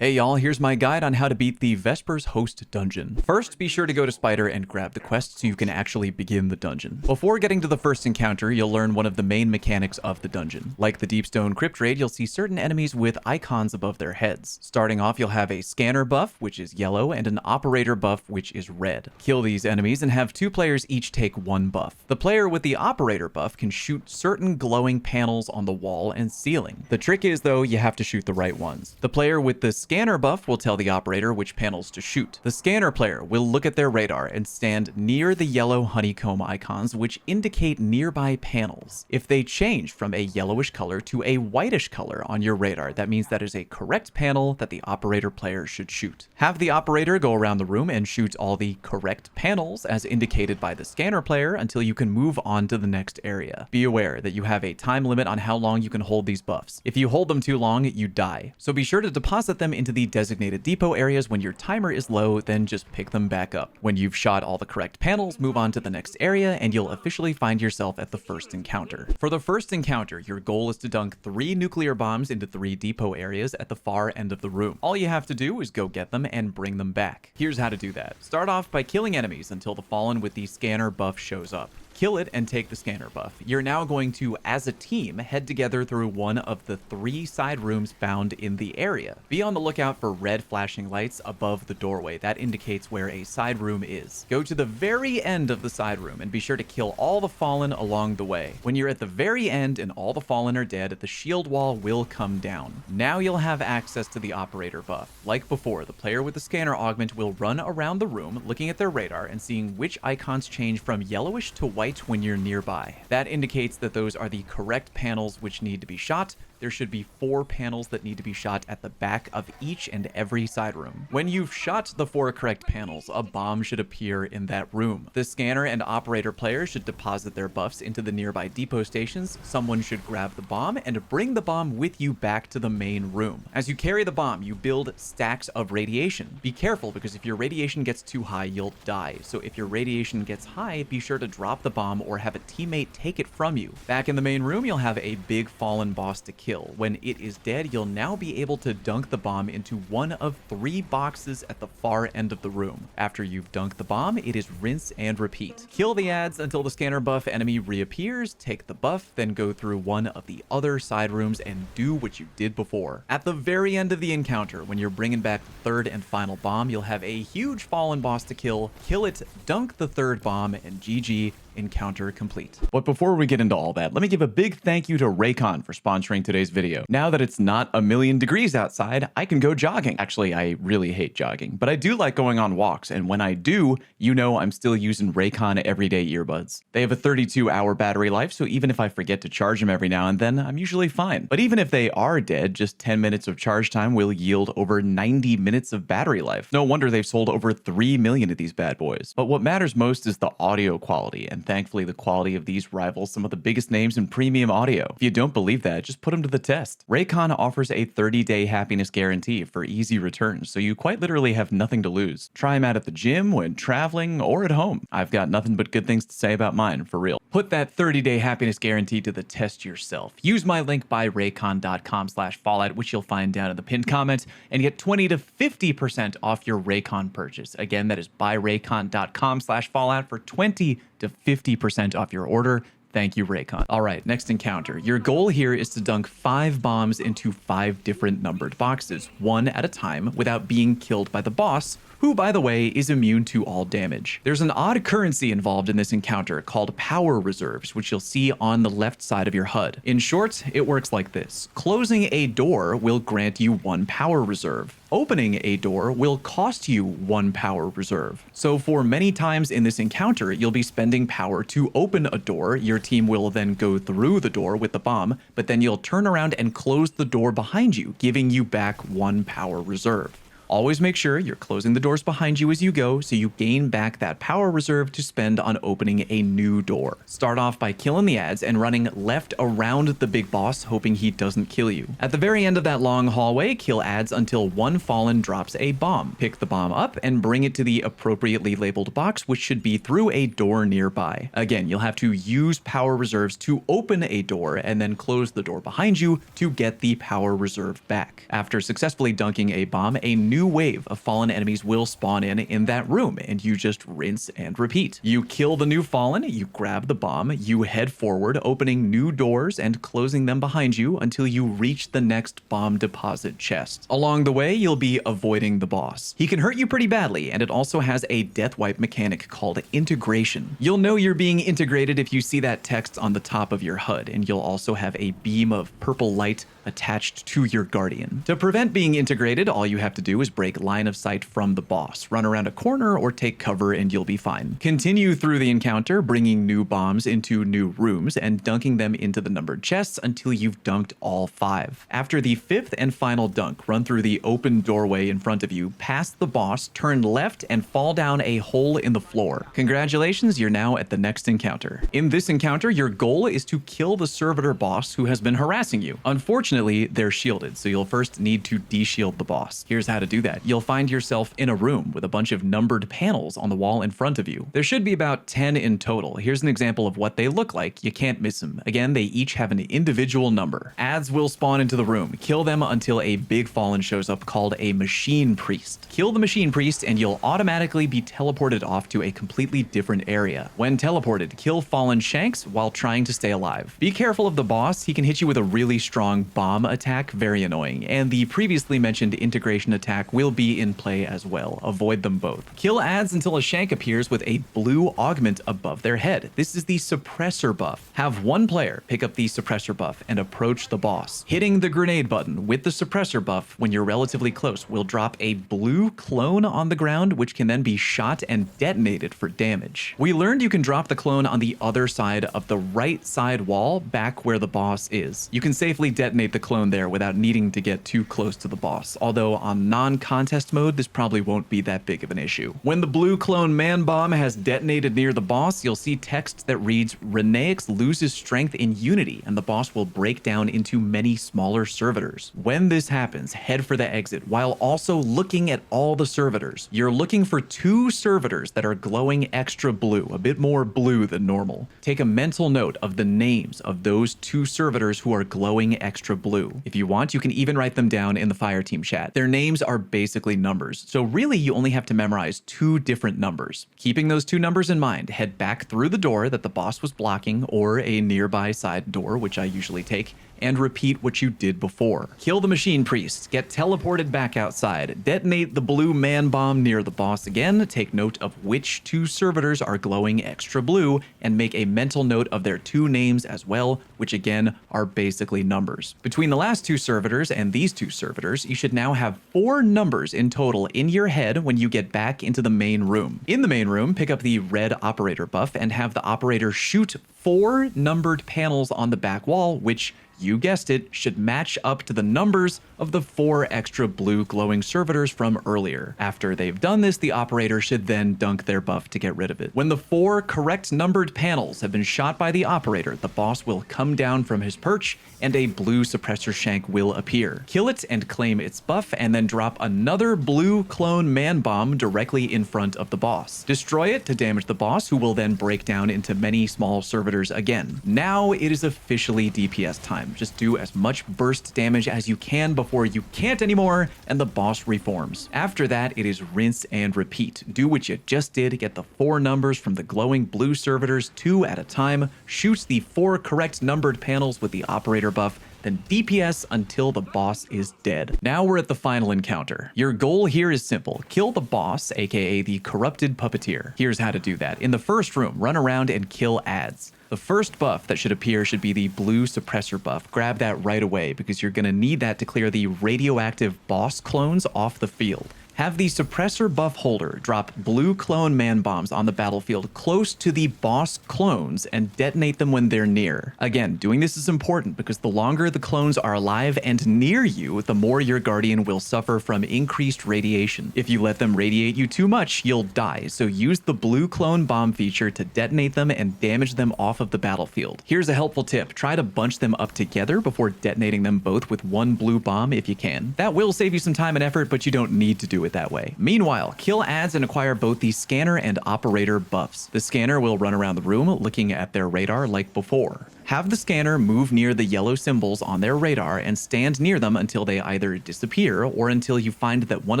Hey y'all, here's my guide on how to beat the Vesper's Host dungeon. First, be sure to go to Spider and grab the quest so you can actually begin the dungeon. Before getting to the first encounter, you'll learn one of the main mechanics of the dungeon. Like the Deepstone Crypt Raid, you'll see certain enemies with icons above their heads. Starting off, you'll have a scanner buff, which is yellow, and an operator buff, which is red. Kill these enemies and have two players each take one buff. The player with the operator buff can shoot certain glowing panels on the wall and ceiling. The trick is, though, you have to shoot the right ones. The player with the scanner buff will tell the operator which panels to shoot. The scanner player will look at their radar and stand near the yellow honeycomb icons, which indicate nearby panels. If they change from a yellowish color to a whitish color on your radar, that means that is a correct panel that the operator player should shoot. Have the operator go around the room and shoot all the correct panels as indicated by the scanner player until you can move on to the next area. Be aware that you have a time limit on how long you can hold these buffs. If you hold them too long, you die. So be sure to deposit them into the designated depot areas when your timer is low, then just pick them back up. When you've shot all the correct panels, move on to the next area and you'll officially find yourself at the first encounter. For the first encounter, your goal is to dunk 3 nuclear bombs into 3 depot areas at the far end of the room. All you have to do is go get them and bring them back. Here's how to do that. Start off by killing enemies until the Fallen with the scanner buff shows up. Kill it and take the scanner buff. You're now going to, as a team, head together through one of the 3 side rooms found in the area. Be on the lookout for red flashing lights above the doorway. That indicates where a side room is. Go to the very end of the side room and be sure to kill all the Fallen along the way. When you're at the very end and all the Fallen are dead, the shield wall will come down. Now you'll have access to the operator buff. Like before, the player with the scanner augment will run around the room looking at their radar and seeing which icons change from yellowish to white when you're nearby. That indicates that those are the correct panels which need to be shot. There should be 4 panels that need to be shot at the back of each and every side room. When you've shot the 4 correct panels, a bomb should appear in that room. The scanner and operator players should deposit their buffs into the nearby depot stations. Someone should grab the bomb and bring the bomb with you back to the main room. As you carry the bomb, you build stacks of radiation. Be careful because if your radiation gets too high, you'll die. So if your radiation gets high, be sure to drop the bomb or have a teammate take it from you. Back in the main room, you'll have a big Fallen boss to kill. When it is dead, you'll now be able to dunk the bomb into one of 3 boxes at the far end of the room. After you've dunked the bomb, it is rinse and repeat. Kill the ads until the scanner buff enemy reappears, take the buff, then go through one of the other side rooms and do what you did before. At the very end of the encounter, when you're bringing back the 3rd and final bomb, you'll have a huge Fallen boss to kill. Kill it, dunk the 3rd bomb, and GG. Encounter complete. But before we get into all that, let me give a big thank you to Raycon for sponsoring today's video. Now that it's not 1,000,000 degrees outside, I can go jogging. Actually, I really hate jogging, but I do like going on walks, and when I do, you know I'm still using Raycon everyday earbuds. They have a 32-hour battery life, so even if I forget to charge them every now and then, I'm usually fine. But even if they are dead, just 10 minutes of charge time will yield over 90 minutes of battery life. No wonder they've sold over 3 million of these bad boys. But what matters most is the audio quality, and thankfully the quality of these rivals some of the biggest names in premium audio. If you don't believe that, just put them to the test. Raycon offers a 30-day happiness guarantee for easy returns, so you quite literally have nothing to lose. Try them out at the gym, when traveling, or at home. I've got nothing but good things to say about mine, for real. Put that 30-day happiness guarantee to the test yourself. Use my link buyraycon.com/fallout, which you'll find down in the pinned comment, and get 20 to 50% off your Raycon purchase. Again, that is buyraycon.com/fallout for 20 to 50% off your order. Thank you, Raycon. All right, next encounter. Your goal here is to dunk 5 bombs into 5 different numbered boxes, one at a time, without being killed by the boss, who, by the way, is immune to all damage. There's an odd currency involved in this encounter called power reserves, which you'll see on the left side of your HUD. In short, it works like this. Closing a door will grant you 1 power reserve. Opening a door will cost you 1 power reserve. So for many times in this encounter, you'll be spending power to open a door. Your team will then go through the door with the bomb, but then you'll turn around and close the door behind you, giving you back 1 power reserve. Always make sure you're closing the doors behind you as you go so you gain back that power reserve to spend on opening a new door. Start off by killing the ads and running left around the big boss, hoping he doesn't kill you. At the very end of that long hallway, kill ads until one fallen drops a bomb. Pick the bomb up and bring it to the appropriately labeled box, which should be through a door nearby. Again, you'll have to use power reserves to open a door and then close the door behind you to get the power reserve back. After successfully dunking a bomb, a new wave of fallen enemies will spawn in that room, and you just rinse and repeat. You kill the new fallen, you grab the bomb, you head forward, opening new doors and closing them behind you until you reach the next bomb deposit chest. Along the way, you'll be avoiding the boss. He can hurt you pretty badly, and it also has a death wipe mechanic called integration. You'll know you're being integrated if you see that text on the top of your HUD, and you'll also have a beam of purple light attached to your guardian. To prevent being integrated, all you have to do is break line of sight from the boss, run around a corner or take cover and you'll be fine. Continue through the encounter, bringing new bombs into new rooms and dunking them into the numbered chests until you've dunked all 5. After the 5th and final dunk, run through the open doorway in front of you, past the boss, turn left and fall down a hole in the floor. Congratulations, you're now at the next encounter. In this encounter, your goal is to kill the servitor boss who has been harassing you. Unfortunately, they're shielded, so you'll first need to de-shield the boss. Here's how to do that. You'll find yourself in a room with a bunch of numbered panels on the wall in front of you. There should be about 10 in total. Here's an example of what they look like. You can't miss them. Again, they each have an individual number. Ads will spawn into the room. Kill them until a big fallen shows up called a machine priest. Kill the machine priest and you'll automatically be teleported off to a completely different area. When teleported, kill fallen shanks while trying to stay alive. Be careful of the boss. He can hit you with a really strong bomb attack, very annoying, and the previously mentioned integration attack will be in play as well. Avoid them both. Kill ads until a shank appears with a blue augment above their head. This is the suppressor buff. Have one player pick up the suppressor buff and approach the boss. Hitting the grenade button with the suppressor buff when you're relatively close will drop a blue clone on the ground, which can then be shot and detonated for damage. We learned you can drop the clone on the other side of the right side wall back where the boss is. You can safely detonate the clone there without needing to get too close to the boss, although on non-contest mode this probably won't be that big of an issue. When the blue clone man bomb has detonated near the boss, you'll see text that reads, Renaix loses strength in Unity and the boss will break down into many smaller servitors. When this happens, head for the exit while also looking at all the servitors. You're looking for 2 servitors that are glowing extra blue, a bit more blue than normal. Take a mental note of the names of those 2 servitors who are glowing extra blue. If you want, you can even write them down in the Fireteam chat. Their names are basically numbers, so really you only have to memorize 2 different numbers. Keeping those 2 numbers in mind, head back through the door that the boss was blocking or a nearby side door, which I usually take, and repeat what you did before. Kill the machine priest, get teleported back outside, detonate the blue man bomb near the boss again, take note of which 2 servitors are glowing extra blue, and make a mental note of their 2 names as well, which again are basically numbers. Between the last 2 servitors and these 2 servitors, you should now have 4 numbers in total in your head when you get back into the main room. In the main room, pick up the red operator buff and have the operator shoot 4 numbered panels on the back wall, which, you guessed it, should match up to the numbers of the 4 extra blue glowing servitors from earlier. After they've done this, the operator should then dunk their buff to get rid of it. When the 4 correct numbered panels have been shot by the operator, the boss will come down from his perch and a blue suppressor shank will appear. Kill it and claim its buff, and then drop another blue clone man bomb directly in front of the boss. Destroy it to damage the boss, who will then break down into many small servitors again. Now it is officially DPS time. Just do as much burst damage as you can before you can't anymore and the boss reforms. After that, it is rinse and repeat. Do what you just did, get the 4 numbers from the glowing blue servitors 2 at a time, shoot the 4 correct numbered panels with the operator buff, then DPS until the boss is dead. Now we're at the final encounter. Your goal here is simple. Kill the boss, aka the corrupted puppeteer. Here's how to do that. In the first room, run around and kill ads. The first buff that should appear should be the blue suppressor buff. Grab that right away because you're going to need that to clear the radioactive boss clones off the field. Have the suppressor buff holder drop blue clone man bombs on the battlefield close to the boss clones and detonate them when they're near. Again, doing this is important because the longer the clones are alive and near you, the more your guardian will suffer from increased radiation. If you let them radiate you too much, you'll die, so use the blue clone bomb feature to detonate them and damage them off of the battlefield. Here's a helpful tip: try to bunch them up together before detonating them both with one blue bomb if you can. That will save you some time and effort, but you don't need to do it that way. Meanwhile, kill ads and acquire both the scanner and operator buffs. The scanner will run around the room looking at their radar like before. Have the scanner move near the yellow symbols on their radar and stand near them until they either disappear or until you find that one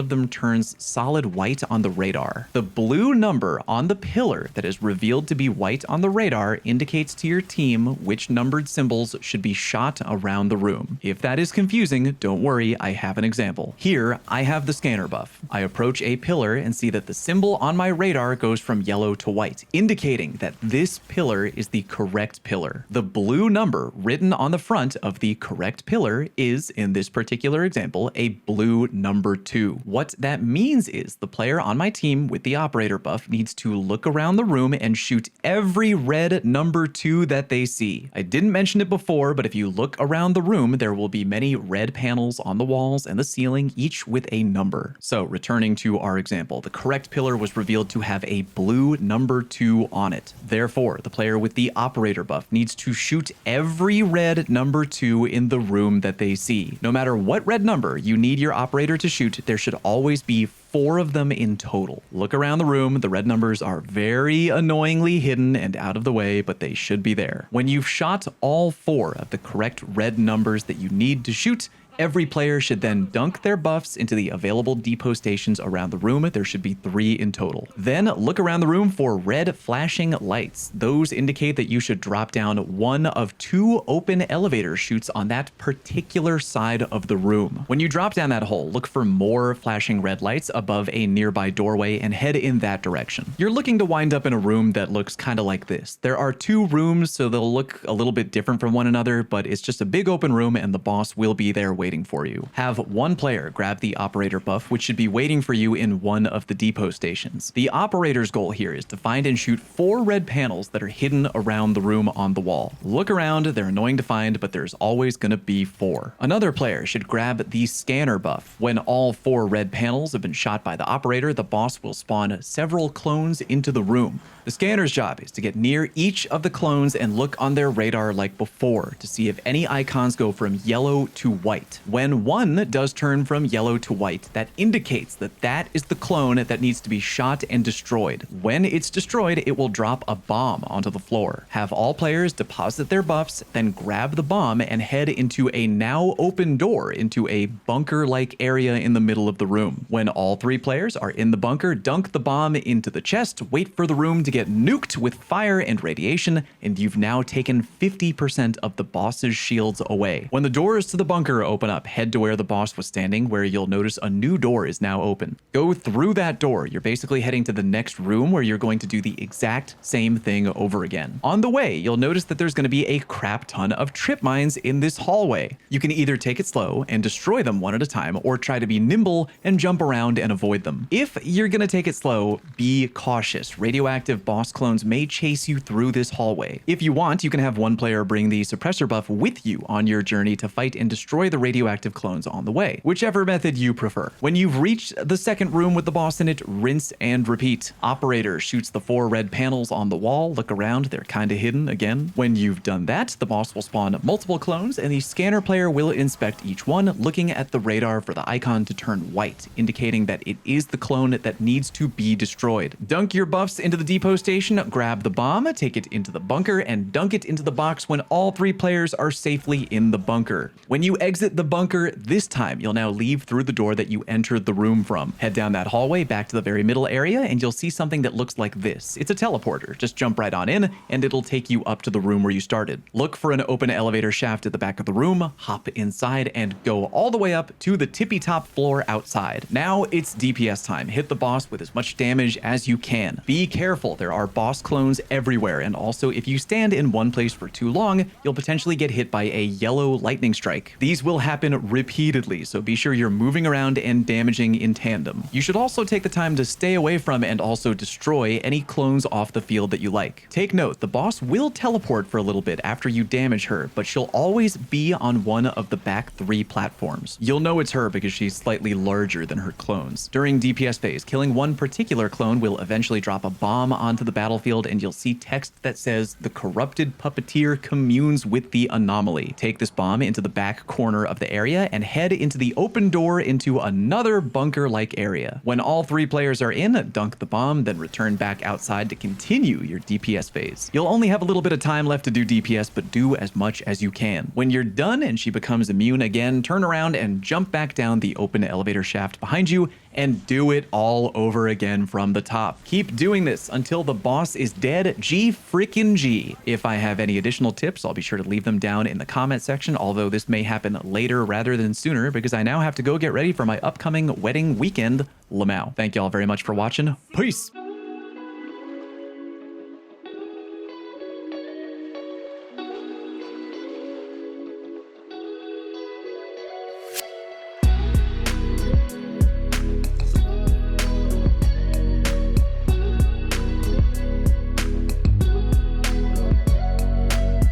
of them turns solid white on the radar. The blue number on the pillar that is revealed to be white on the radar indicates to your team which numbered symbols should be shot around the room. If that is confusing, don't worry, I have an example. Here, I have the scanner buff. I approach a pillar and see that the symbol on my radar goes from yellow to white, indicating that this pillar is the correct pillar. The blue number written on the front of the correct pillar is, in this particular example, a blue number 2. What that means is the player on my team with the operator buff needs to look around the room and shoot every red number 2 that they see. I didn't mention it before, but if you look around the room, there will be many red panels on the walls and the ceiling, each with a number. So returning to our example, the correct pillar was revealed to have a blue number 2 on it. Therefore, the player with the operator buff needs to shoot every red number 2 in the room that they see. No matter what red number you need your operator to shoot, there should always be 4 of them in total. Look around the room. The red numbers are very annoyingly hidden and out of the way, but they should be there. When you've shot all 4 of the correct red numbers that you need to shoot, every player should then dunk their buffs into the available depot stations around the room. There should be 3 in total. Then look around the room for red flashing lights. Those indicate that you should drop down 1 of 2 open elevator chutes on that particular side of the room. When you drop down that hole, look for more flashing red lights above a nearby doorway and head in that direction. You're looking to wind up in a room that looks kind of like this. There are 2 rooms, so they'll look a little bit different from one another, but it's just a big open room and the boss will be there waiting for you. Have one player grab the operator buff, which should be waiting for you in one of the depot stations. The operator's goal here is to find and shoot 4 red panels that are hidden around the room on the wall. Look around, they're annoying to find, but there's always going to be 4. Another player should grab the scanner buff. When all 4 red panels have been shot by the operator, the boss will spawn several clones into the room. The scanner's job is to get near each of the clones and look on their radar like before to see if any icons go from yellow to white. When one does turn from yellow to white, that indicates that that is the clone that needs to be shot and destroyed. When it's destroyed, it will drop a bomb onto the floor. Have all players deposit their buffs, then grab the bomb and head into a now open door into a bunker-like area in the middle of the room. When all 3 players are in the bunker, dunk the bomb into the chest, wait for the room to get nuked with fire and radiation, and you've now taken 50% of the boss's shields away. When the doors to the bunker open up, head to where the boss was standing, where you'll notice a new door is now open. Go through that door. You're basically heading to the next room where you're going to do the exact same thing over again. On the way, you'll notice that there's going to be a crap ton of trip mines in this hallway. You can either take it slow and destroy them one at a time, or try to be nimble and jump around and avoid them. If you're going to take it slow, be cautious. Radioactive boss clones may chase you through this hallway. If you want, you can have one player bring the suppressor buff with you on your journey to fight and destroy the radioactive clones on the way, whichever method you prefer. When you've reached the second room with the boss in it, rinse and repeat. Operator shoots the 4 red panels on the wall. Look around, they're kind of hidden again. When you've done that, the boss will spawn multiple clones and the scanner player will inspect each one, looking at the radar for the icon to turn white, indicating that it is the clone that needs to be destroyed. Dunk your buffs into the depot station, grab the bomb, take it into the bunker, and dunk it into the box when all 3 players are safely in the bunker. When you exit the bunker, this time you'll now leave through the door that you entered the room from. Head down that hallway back to the very middle area and you'll see something that looks like this. It's a teleporter. Just jump right on in and it'll take you up to the room where you started. Look for an open elevator shaft at the back of the room, hop inside, and go all the way up to the tippy top floor outside. Now it's DPS time. Hit the boss with as much damage as you can. Be careful, there are boss clones everywhere, and also if you stand in one place for too long, you'll potentially get hit by a yellow lightning strike. These will happen repeatedly, so be sure you're moving around and damaging in tandem. You should also take the time to stay away from and also destroy any clones off the field that you like. Take note, the boss will teleport for a little bit after you damage her, but she'll always be on one of the back 3 platforms. You'll know it's her because she's slightly larger than her clones. During DPS phase, killing one particular clone will eventually drop a bomb onto the battlefield, and you'll see text that says, "The corrupted puppeteer communes with the anomaly." Take this bomb into the back corner of the area and head into the open door into another bunker-like area. When all 3 players are in, dunk the bomb, then return back outside to continue your DPS phase. You'll only have a little bit of time left to do DPS, but do as much as you can. When you're done and she becomes immune again, turn around and jump back down the open elevator shaft behind you and do it all over again from the top. Keep doing this until the boss is dead. G. If I have any additional tips, I'll be sure to leave them down in the comment section, although this may happen later rather than sooner because I now have to go get ready for my upcoming wedding weekend, Lamau. Thank y'all very much for watching. Peace!